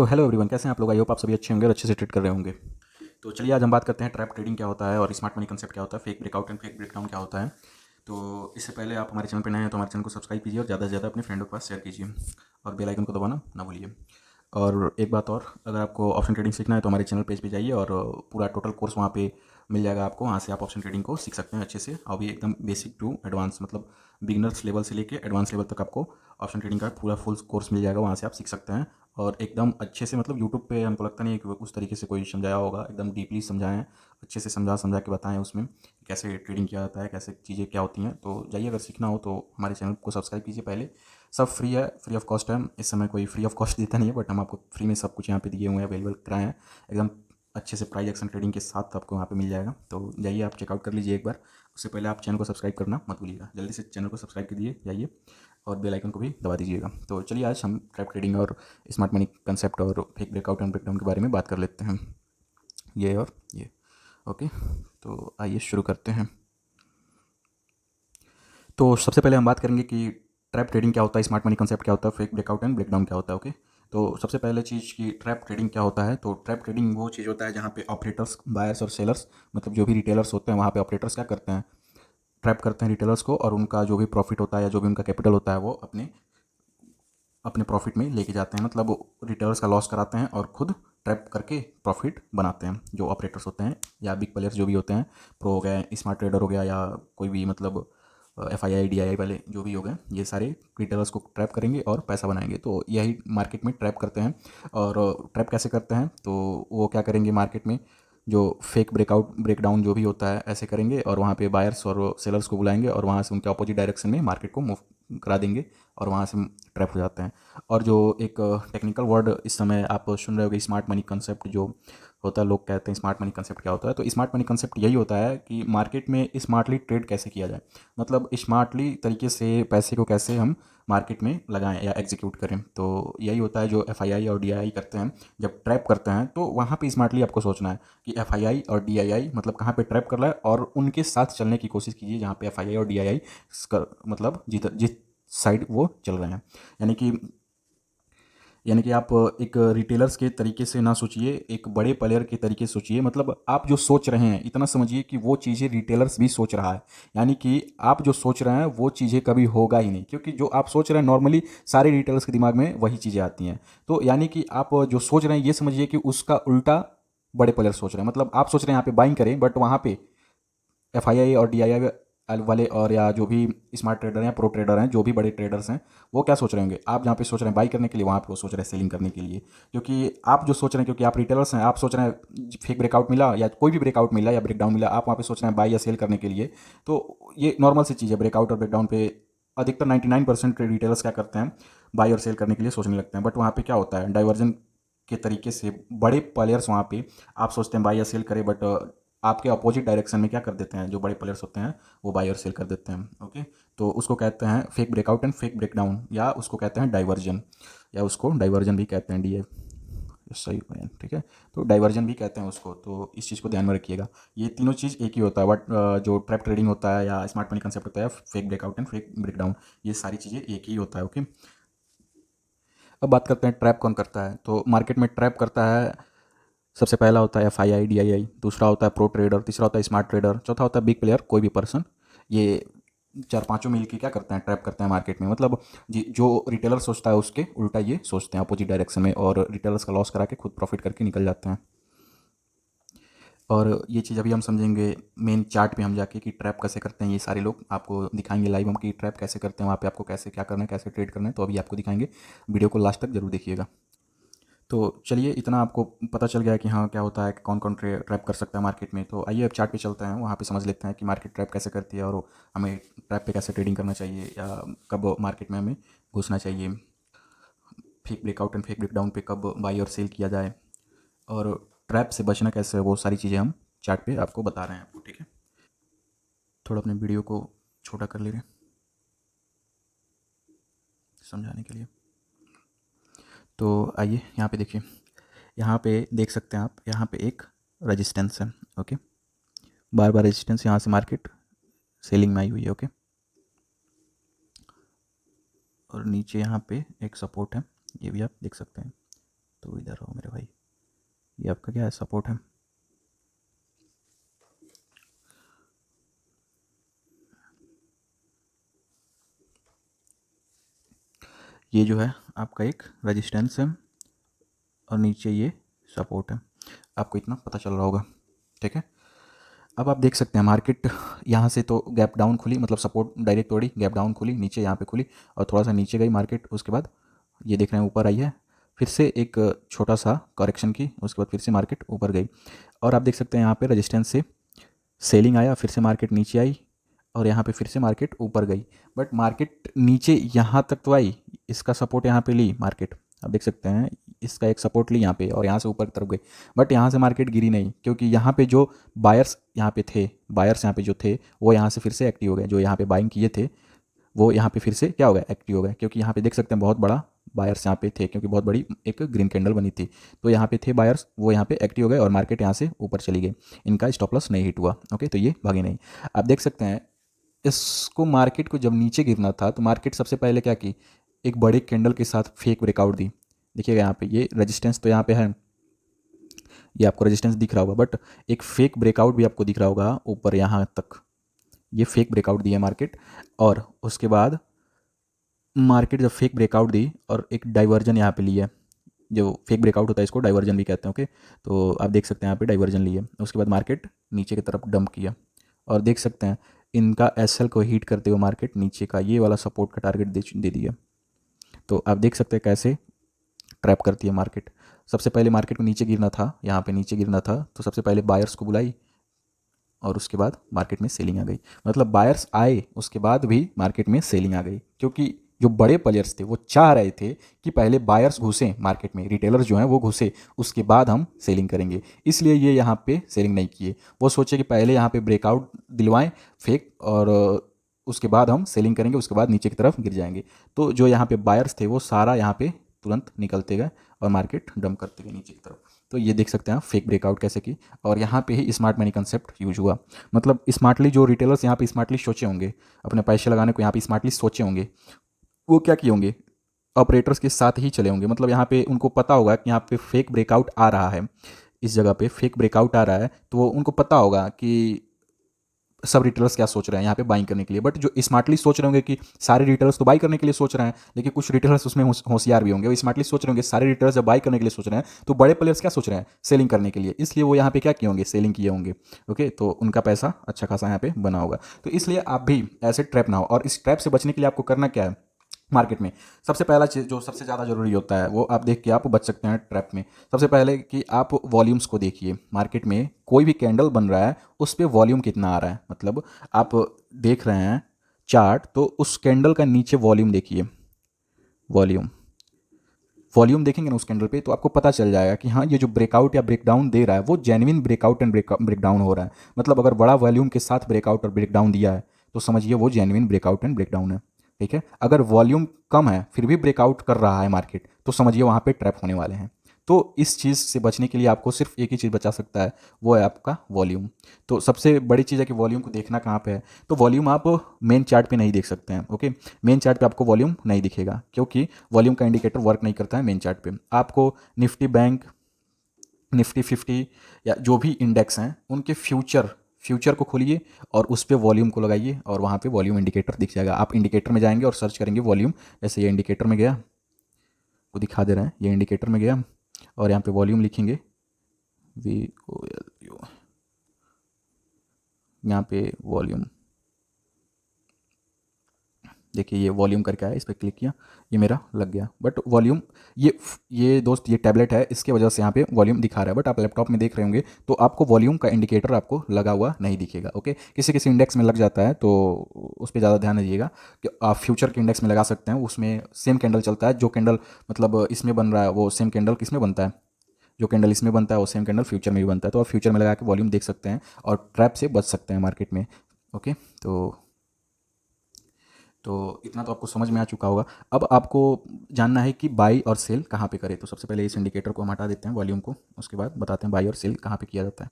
तो hello everyone, कैसे हैं आप लोग? आई होप आप सभी अच्छे होंगे और अच्छे से ट्रेड कर रहे होंगे। तो चलिए आज हम बात करते हैं ट्रैप ट्रेडिंग क्या होता है और स्मार्ट मनी कंसेप्ट क्या होता है, fake breakout and fake breakdown क्या होता है। तो इससे पहले आप हमारे चैनल पर नए हैं तो हमारे चैनल को सब्सक्राइब कीजिए और ज़्यादा से ज़्यादा अपने फ्रेंडों के पास शेयर कीजिए और बेल आइकन को दबाना ना भूलिए। और एक बात और, अगर आपको ऑप्शन ट्रेडिंग सीखना है तो हमारे चैनल पेज पे जाइए और पूरा टोटल कोर्स वहाँ पे मिल जाएगा आपको। वहाँ से आप ऑप्शन ट्रेडिंग को सीख सकते हैं अच्छे से, और भी एकदम बेसिक टू एडवांस, मतलब बिगिनर्स लेवल से लेके एडवांस लेवल तक आपको ऑप्शन ट्रेडिंग का पूरा फुल कोर्स मिल जाएगा। वहाँ से आप सीख सकते हैं और एकदम अच्छे से, मतलब यूट्यूब पे हमको लगता नहीं है कि उस तरीके से कोई समझाया होगा। एकदम डीपली समझाएं, अच्छे से समझा समझा के बताएं उसमें कैसे ट्रेडिंग किया जाता है, कैसे चीज़ें क्या होती हैं। तो जाइए, अगर सीखना हो तो हमारे चैनल को सब्सक्राइब कीजिए पहले। सब फ्री है, फ्री ऑफ कॉस्ट है। इस समय कोई फ्री ऑफ कॉस्ट देता नहीं है, बट हम आपको फ्री में सब कुछ यहाँ पे दिए हुए हैं, अवेलेबल कराए हैं एकदम अच्छे से। प्राइस एक्शन ट्रेडिंग के साथ आपको वहाँ पे मिल जाएगा। तो जाइए आप चेकआउट कर लीजिए एक बार। उससे पहले आप चैनल को सब्सक्राइब करना मत भूलिएगा, जल्दी से चैनल को सब्सक्राइब कर दिए जाइए और बेल आइकन को भी दबा दीजिएगा। तो चलिए आज हम ट्रैप ट्रेडिंग और स्मार्ट मनी कंसेप्ट और फेक ब्रेकआउट एंड ब्रेकडाउन के बारे में बात कर लेते हैं, ये और ये। ओके, तो आइए शुरू करते हैं। तो सबसे पहले हम बात करेंगे कि ट्रैप ट्रेडिंग क्या होता है, स्मार्ट मनी कंसेप्ट क्या होता है, फेक ब्रेकआउट एंड ब्रेकडाउन क्या होता है। ओके, तो सबसे पहले चीज़ कि ट्रैप ट्रेडिंग क्या होता है। तो ट्रैप ट्रेडिंग वो चीज़ होता है जहाँ पे ऑपरेटर्स, बायर्स और सेलर्स, मतलब जो भी रिटेलर्स होते हैं वहाँ पे ऑपरेटर्स क्या करते हैं, ट्रैप करते हैं रिटेलर्स को, और उनका जो भी प्रॉफिट होता है या जो भी उनका कैपिटल होता है वो अपने अपने प्रॉफिट में लेके जाते हैं। मतलब रिटेलर्स का लॉस कराते हैं और खुद ट्रैप करके प्रॉफिट बनाते हैं जो ऑपरेटर्स होते हैं या बिग प्लेयर्स जो भी होते हैं। प्रो हो गए, स्मार्ट ट्रेडर हो गया, या कोई भी, मतलब FII DII वाले जो भी हो गए, ये सारे रिटेलर्स को ट्रैप करेंगे और पैसा बनाएंगे। तो यही मार्केट में ट्रैप करते हैं। और ट्रैप कैसे करते हैं, तो वो क्या करेंगे, मार्केट में जो फेक ब्रेकआउट ब्रेकडाउन जो भी होता है ऐसे करेंगे, और वहाँ पे बायर्स और सेलर्स को बुलाएंगे और वहाँ से उनके अपोजिट डायरेक्शन में मार्केट को मूव करा देंगे और वहाँ से ट्रैप हो जाते हैं। और जो एक टेक्निकल वर्ड इस समय आप सुन रहे होगे, स्मार्ट मनी कंसेप्ट जो होता है, लोग कहते हैं स्मार्ट मनी कंसेप्ट क्या होता है। तो स्मार्ट मनी कंसेप्ट यही होता है कि मार्केट में स्मार्टली ट्रेड कैसे किया जाए, मतलब स्मार्टली तरीके से पैसे को कैसे हम मार्केट में लगाएं या एग्जीक्यूट करें। तो यही होता है जो FII और DII करते हैं। जब ट्रैप करते हैं तो वहाँ पे स्मार्टली आपको सोचना है कि FII और DII मतलब कहाँ पे ट्रैप कर रहा है, और उनके साथ चलने की कोशिश कीजिए जहाँ पे FII और DII मतलब जिस साइड वो चल रहे हैं। यानी कि आप एक रिटेलर्स के तरीके से ना सोचिए, एक बड़े प्लेयर के तरीके से सोचिए। मतलब आप जो सोच रहे हैं इतना समझिए कि वो चीज़ें रिटेलर्स भी सोच रहा है। यानी कि आप जो सोच रहे हैं वो चीज़ें कभी होगा ही नहीं, क्योंकि जो आप सोच रहे हैं नॉर्मली सारे रिटेलर्स के दिमाग में वही चीज़ें आती हैं। तो यानी कि आप जो सोच रहे हैं ये समझिए कि उसका उल्टा बड़े प्लेयर सोच रहे हैं। मतलब आप सोच रहे हैं यहाँ पे बाइंग करें, बट वहाँ पे FII और DII वाले और या जो भी स्मार्ट ट्रेडर हैं, प्रो ट्रेडर हैं, जो भी बड़े ट्रेडर्स हैं, वो क्या सोच रहे होंगे, आप जहाँ पे सोच रहे हैं बाई करने के लिए वहाँ पे वो सोच रहे हैं सेलिंग करने के लिए। क्योंकि आप जो सोच रहे हैं, क्योंकि आप रिटेलर्स हैं, आप सोच रहे हैं फेक ब्रेकआउट मिला या कोई भी ब्रेकआउट मिला या ब्रेकडाउन मिला, आप वहाँ पे सोच रहे हैं बाई या सेल करने के लिए। तो ये नॉर्मल सी चीज़ है। ब्रेकआउट और ब्रेकडाउन पे अधिकतर 99% रिटेलर्स क्या करते हैं, बाई और सेल करने के लिए सोचने लगते हैं। बट वहाँ पे क्या होता है, डाइवर्जन के तरीके से बड़े प्लेयर्स वहाँ पे, आप सोचते हैं बाई या सेल करें, बट आपके अपोजिट डायरेक्शन में क्या कर देते हैं, जो बड़े प्लेयर्स होते हैं वो बाई और सेल कर देते हैं। ओके, तो उसको कहते हैं fake breakout and fake breakdown, या उसको कहते हैं डाइवर्जन, या उसको डाइवर्जन भी कहते हैं, DA सही है, ठीक है। तो डाइवर्जन भी कहते हैं उसको। तो इस चीज़ को ध्यान में रखिएगा। ये तीनों चीज़ एक ही होता है, बट जो ट्रैप ट्रेडिंग होता है या स्मार्ट मनी कंसेप्ट होता है, fake breakout and fake breakdown, ये सारी चीज़ें एक ही होता है। ओके, अब बात करते हैं ट्रैप कौन करता है। तो मार्केट में ट्रैप करता है, सबसे पहला होता है FII DII, दूसरा होता है प्रो ट्रेडर, तीसरा होता है स्मार्ट ट्रेडर, चौथा होता है बिग प्लेयर, कोई भी पर्सन। ये चार पांचों मिलकर क्या करते हैं, ट्रैप करते हैं मार्केट में। मतलब जो रिटेलर सोचता है उसके उल्टा ये सोचते हैं अपोजिट डायरेक्शन में, और रिटेलर्स का लॉस करा के खुद प्रॉफिट करके निकल जाते हैं। और ये चीज़ अभी हम समझेंगे मेन चार्ट पे हम जाके कि ट्रैप कैसे करते हैं। ये सारे लोग आपको दिखाएंगे लाइव हम कि ट्रैप कैसे करते हैं, वहाँ पे आपको कैसे क्या करना है, कैसे ट्रेड करना है। तो अभी आपको दिखाएंगे, वीडियो को लास्ट तक जरूर देखिएगा। तो चलिए, इतना आपको पता चल गया है कि हाँ क्या होता है, कौन कौन ट्रैप कर सकता है मार्केट में। तो आइए अब चार्ट पे चलते हैं, वहाँ पे समझ लेते हैं कि मार्केट ट्रैप कैसे करती है और हमें ट्रैप पे कैसे ट्रेडिंग करना चाहिए, या कब मार्केट में हमें घुसना चाहिए, fake breakout and fake breakdown पे कब बाई और सेल किया जाए, और ट्रैप से बचना कैसे है, वो सारी चीज़ें हम चार्ट पे आपको बता रहे हैं आपको, ठीक है। थोड़ा अपने वीडियो को छोटा कर ले रहे हैं समझाने के लिए। तो आइए यहाँ पे देखिए, यहाँ पे देख सकते हैं आप, यहाँ पे एक रेजिस्टेंस है। ओके, बार बार रेजिस्टेंस, यहाँ से मार्केट सेलिंग में आई हुई है। ओके, और नीचे यहाँ पे एक सपोर्ट है, ये भी आप देख सकते हैं। तो इधर हो मेरे भाई, ये आपका क्या है, सपोर्ट है। ये जो है आपका एक रेजिस्टेंस है और नीचे ये सपोर्ट है, आपको इतना पता चल रहा होगा, ठीक है। अब आप देख सकते हैं मार्केट यहाँ से तो गैप डाउन खुली, मतलब सपोर्ट डायरेक्ट तोड़ी, गैप डाउन खुली, नीचे यहाँ पे खुली और थोड़ा सा नीचे गई मार्केट, उसके बाद ये देख रहे हैं ऊपर आई है, फिर से एक छोटा सा करेक्शन की, उसके बाद फिर से मार्केट ऊपर गई। और आप देख सकते हैं यहाँ पे रेजिस्टेंस से सेलिंग आया, फिर से मार्केट नीचे आई और यहाँ पे फिर से मार्केट ऊपर गई। बट मार्केट नीचे यहाँ तक तो आई, इसका सपोर्ट यहाँ पे ली मार्केट, आप देख सकते हैं इसका एक सपोर्ट ली यहाँ पे और यहाँ से ऊपर की तरफ गई। बट यहाँ से मार्केट गिरी नहीं, क्योंकि यहाँ पे जो बायर्स यहाँ पे थे, बायर्स यहाँ पे जो थे वो यहाँ से फिर से एक्टिव हो गए, जो यहाँ पे बाइंग किए थे वो यहाँ पे फिर से क्या हो गया, एक्टिव हो गए, क्योंकि यहाँ पे देख सकते हैं बहुत बड़ा बायर्स यहाँ पे थे, क्योंकि बहुत बड़ी एक ग्रीन कैंडल बनी थी, तो यहाँ पे थे बायर्स, वो यहाँ पे एक्टिव हो गए और मार्केट यहाँ से ऊपर चली गई, इनका स्टॉप लॉस नहीं हिट हुआ। ओके, तो ये भागे नहीं। आप देख सकते हैं इसको, मार्केट को जब नीचे गिरना था तो मार्केट सबसे पहले क्या की, एक बड़े कैंडल के साथ फेक ब्रेकआउट दी। देखिएगा यहाँ पे ये रेजिस्टेंस तो यहाँ पे है, ये आपको रेजिस्टेंस दिख रहा होगा, बट एक फेक ब्रेकआउट भी आपको दिख रहा होगा ऊपर यहाँ तक, ये फेक ब्रेकआउट दी है मार्केट। और उसके बाद मार्केट जब फेक ब्रेकआउट दी और एक डाइवर्जन यहाँ पे लिया, जो फेक ब्रेकआउट होता है इसको डाइवर्जन भी कहते हैं। ओके, तो आप देख सकते हैं यहाँ पे डाइवर्जन लिए, उसके बाद मार्केट नीचे की तरफ डंप किया और देख सकते हैं इनका एसएल को हीट करते हुए मार्केट नीचे का ये वाला सपोर्ट का टारगेट दे दिया। तो आप देख सकते हैं कैसे ट्रैप करती है मार्केट। सबसे पहले मार्केट को नीचे गिरना था, यहाँ पे नीचे गिरना था, तो सबसे पहले बायर्स को बुलाई और उसके बाद मार्केट में सेलिंग आ गई। मतलब बायर्स आए उसके बाद भी मार्केट में सेलिंग आ गई, क्योंकि जो बड़े प्लेयर्स थे वो चाह रहे थे कि पहले बायर्स घुसें मार्केट में, रिटेलर्स जो हैं वो घुसे, उसके बाद हम सेलिंग करेंगे, इसलिए ये यहाँ पे सेलिंग नहीं किए। वो सोचे कि पहले यहाँ पे ब्रेकआउट दिलवाएं फेक और उसके बाद हम सेलिंग करेंगे, उसके बाद नीचे की तरफ गिर जाएंगे। तो जो यहाँ पे बायर्स थे वो सारा यहाँ पे तुरंत निकलते गए और मार्केट डंप करते गए नीचे की तरफ। तो ये देख सकते हैं आप फेक ब्रेकआउट कैसे की, और यहाँ पे ही स्मार्ट मनी कंसेप्ट यूज हुआ। मतलब स्मार्टली जो रिटेलर्स यहाँ पे स्मार्टली सोचे होंगे, अपने पैसे लगाने को यहाँ पे स्मार्टली सोचे होंगे, वो क्या किए होंगे, ऑपरेटर्स के साथ ही चले होंगे। मतलब यहाँ पे उनको पता होगा कि यहाँ पे फेक ब्रेकआउट आ रहा है, इस जगह पे फेक ब्रेकआउट आ रहा है, तो वो उनको पता होगा कि सब रिटेलर्स क्या सोच रहे हैं यहाँ पे बाइंग करने के लिए। बट जो स्मार्टली सोच रहे होंगे कि सारे रिटेलर्स तो बाई करने के लिए सोच रहे हैं, लेकिन कुछ रिटेलर्स उसमें होशियार भी होंगे, वो स्मार्टली सोच रहे होंगे सारे रिटेलर्स जब बाई करने के लिए सोच रहे हैं तो बड़े प्लेयर्स क्या सोच रहे हैं, सेलिंग करने के लिए, इसलिए वो यहाँ पे क्या किए होंगे, सेलिंग किए होंगे। ओके, तो उनका पैसा अच्छा खासा यहाँ पे बना होगा। तो इसलिए आप भी ऐसे ट्रैप ना हो, और इस ट्रैप से बचने के लिए आपको करना क्या है, मार्केट में सबसे पहला चीज़ जो सबसे ज़्यादा ज़रूरी होता है वो आप देख के आप बच सकते हैं ट्रैप में। सबसे पहले कि आप वॉल्यूम्स को देखिए, मार्केट में कोई भी कैंडल बन रहा है उस पर वॉल्यूम कितना आ रहा है। मतलब आप देख रहे हैं चार्ट, तो उस कैंडल का नीचे वॉल्यूम देखिए, वॉल्यूम वॉल्यूम देखेंगे ना उस कैंडल पे, तो आपको पता चल जाएगा कि हाँ ये जो ब्रेकआउट या ब्रेकडाउन दे रहा है वो जेन्युइन ब्रेकआउट एंड ब्रेकडाउन हो रहा है। मतलब अगर बड़ा वॉल्यूम के साथ ब्रेकआउट और ब्रेकडाउन दिया है तो समझिए वो जेन्युइन ब्रेकआउट एंड ब्रेकडाउन है। ठीक है, अगर वॉल्यूम कम है फिर भी ब्रेकआउट कर रहा है मार्केट, तो समझिए वहाँ पे ट्रैप होने वाले हैं। तो इस चीज़ से बचने के लिए आपको सिर्फ एक ही चीज़ बचा सकता है, वो है आपका वॉल्यूम। तो सबसे बड़ी चीज़ है कि वॉल्यूम को देखना कहाँ पे है। तो वॉल्यूम आप मेन चार्ट पे नहीं देख सकते हैं। ओके, मेन चार्ट पे आपको वॉल्यूम नहीं दिखेगा, क्योंकि वॉल्यूम का इंडिकेटर वर्क नहीं करता है मेन चार्ट पे। आपको निफ्टी बैंक, निफ्टी 50 या जो भी इंडेक्स हैं उनके फ्यूचर को खोलिए और उस पर वॉल्यूम को लगाइए और वहाँ पे वॉल्यूम इंडिकेटर दिख जाएगा। आप इंडिकेटर में जाएंगे और सर्च करेंगे वॉल्यूम, जैसे ये इंडिकेटर में गया, वो दिखा दे रहे हैं, ये इंडिकेटर में गया और यहाँ पे वॉल्यूम लिखेंगे VOLU, यहाँ पे वॉल्यूम देखिए, ये वॉल्यूम करके आया, इस पर क्लिक किया, ये मेरा लग गया। बट वॉल्यूम ये दोस्त ये टैबलेट है, इसके वजह से यहाँ पे वॉल्यूम दिखा रहा है, बट आप लैपटॉप में देख रहे होंगे तो आपको वॉल्यूम का इंडिकेटर आपको लगा हुआ नहीं दिखेगा। ओके, किसी किसी इंडेक्स में लग जाता है तो उस पर ज़्यादा ध्यान दीजिएगा कि आप फ्यूचर के इंडेक्स में लगा सकते हैं, उसमें सेम कैंडल चलता है, जो कैंडल मतलब इसमें बन रहा है वो सेम कैंडल किस में बनता है, जो कैंडल इसमें बनता है वो सेम कैंडल फ्यूचर में भी बनता है, तो आप फ्यूचर में लगा के वॉल्यूम देख सकते हैं और ट्रैप से बच सकते हैं मार्केट में। ओके, तो इतना तो आपको समझ में आ चुका होगा। अब आपको जानना है कि बाई और सेल कहाँ पे करें। तो सबसे पहले इस इंडिकेटर को हम हटा देते हैं, वॉल्यूम को, उसके बाद बताते हैं बाई और सेल कहाँ पे किया जाता है।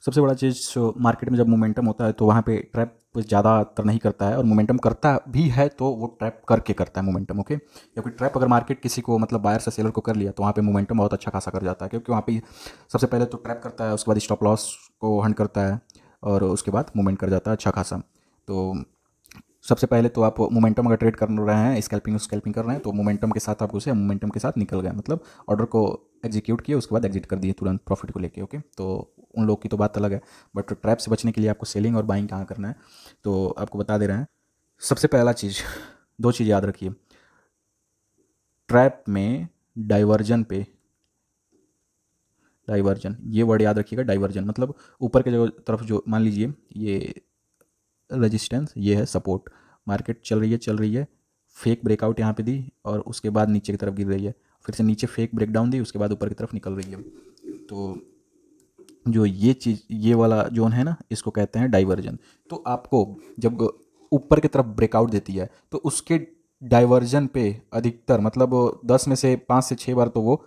सबसे बड़ा चीज़ मार्केट में जब मोमेंटम होता है तो वहाँ पे ट्रैप ज़्यादातर नहीं करता है, और मोमेंटम करता भी है तो वो ट्रैप करके करता है मोमेंटम, ओके। क्योंकि ट्रैप अगर मार्केट किसी को मतलब बायर से सेलर को कर लिया तो वहाँ पे मोमेंटम बहुत अच्छा खासा कर जाता है, क्योंकि वहाँ पे सबसे पहले तो ट्रैप करता है, उसके बाद स्टॉप लॉस को हंट करता है, और उसके बाद मूवमेंट कर जाता है अच्छा खासा। तो सबसे पहले तो आप मोमेंटम अगर ट्रेड कर रहे हैं, स्कैल्पिंग स्कैल्पिंग कर रहे हैं, तो मोमेंटम के साथ आप उसे मोमेंटम के साथ निकल गए, मतलब ऑर्डर को एग्जीक्यूट किए, उसके बाद एग्जिट कर दिए तुरंत प्रॉफिट को लेके, ओके। तो उन लोग की तो बात अलग है, बट ट्रैप से बचने के लिए आपको सेलिंग और बाइंग कहाँ करना है, तो आपको बता दे रहे हैं। सबसे पहला चीज़, दो चीज़ याद रखिए ट्रैप में। डाइवर्जन पे, डाइवर्जन ये वर्ड याद रखिएगा, डाइवर्जन मतलब ऊपर के जो तरफ, जो मान लीजिए ये रेजिस्टेंस, ये है सपोर्ट, मार्केट चल रही है, फेक ब्रेकआउट यहाँ पे दी और उसके बाद नीचे की तरफ गिर रही है, फिर से नीचे फेक ब्रेकडाउन दी, उसके बाद ऊपर की तरफ निकल रही है। तो जो ये चीज़, ये वाला जोन है ना, इसको कहते हैं डाइवर्जन। तो आपको जब ऊपर की तरफ ब्रेकआउट देती है तो उसके डाइवर्जन पे अधिकतर, मतलब 10 में से 5 से 6 बार तो वो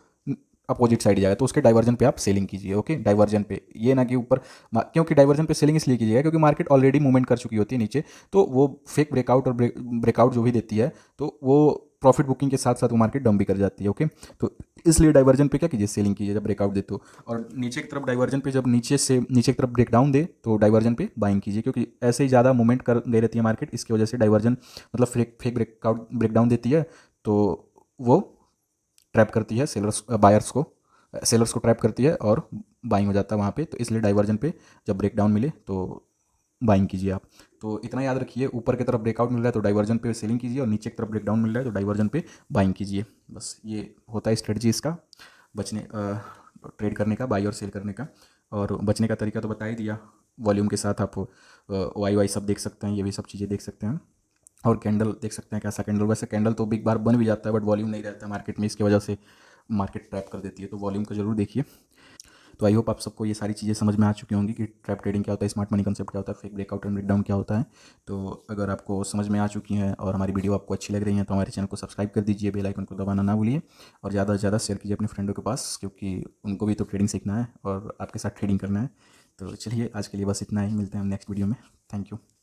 अपोजिट साइड जाएगा, तो उसके डाइवर्जन पे आप सेलिंग कीजिए, ओके। डाइवर्जन पे, ये ना कि ऊपर, क्योंकि डाइवर्जन पे सेलिंग इसलिए कीजिएगा क्योंकि मार्केट ऑलरेडी मूवमेंट कर चुकी होती है नीचे, तो वो फेक ब्रेकआउट और ब्रेकआउट जो भी देती है तो वो प्रॉफिट बुकिंग के साथ साथ वो मार्केट डंप भी कर जाती है, ओके। तो इसलिए डाइवर्जन पे क्या कीजिए, सेलिंग कीजिए जब ब्रेकआउट दे तो। और नीचे की तरफ डाइवर्जन पे जब नीचे की तरफ ब्रेकडाउन दे तो डाइवर्जन पे बाइंग कीजिए, क्योंकि ऐसे ही ज़्यादा मूवमेंट कर दे रहती है मार्केट, इसकी वजह से डाइवर्जन मतलब फेक फेक ब्रेकआउट ब्रेकडाउन देती है, तो वो ट्रैप करती है सेलर्स बायर्स को, सेलर्स को ट्रैप करती है और बाइंग हो जाता है वहाँ पे। तो इसलिए डाइवर्जन पे जब ब्रेकडाउन मिले तो बाइंग कीजिए आप। तो इतना याद रखिए, ऊपर की तरफ ब्रेकआउट मिल रहा है तो डाइवर्जन पे सेलिंग कीजिए, और नीचे की तरफ ब्रेकडाउन मिल रहा है तो डाइवर्जन पे बाइंग कीजिए। बस ये होता है स्ट्रेटजी इसका, बचने ट्रेड करने का, बाई और सेल करने का। और बचने का तरीका तो बता ही दिया, वॉल्यूम के साथ आप वाई वाई सब देख सकते हैं, ये भी सब चीज़ें देख सकते हैं। और कैंडल देख सकते हैं कैसा कैंडल, वैसे कैंडल तो बिग बार बन भी जाता है बट वॉल्यूम नहीं रहता है मार्केट में, इसकी वजह से मार्केट ट्रैप कर देती है, तो वॉल्यूम को जरूर देखिए। तो आई होप आप सबको ये सारी चीज़ें समझ में आ चुकी होंगी कि ट्रैप ट्रेडिंग क्या होता है, स्मार्ट मनी कंसेप्ट क्या होता है, फेक ब्रेकआउट एंड ब्रेकडाउन क्या होता है। तो अगर आपको समझ में आ चुकी हैं और हमारी वीडियो आपको अच्छी लग रही है तो हमारे चैनल को सब्सक्राइब कर दीजिए, बेल आइकन को दबाना ना भूलिए, और ज़्यादा से ज़्यादा शेयर कीजिए अपने फ्रेंडों के पास, क्योंकि उनको भी तो ट्रेडिंग सीखना है और आपके साथ ट्रेडिंग करना है। तो चलिए आज के लिए बस इतना ही, मिलते हैं हम नेक्स्ट वीडियो में। Thank you.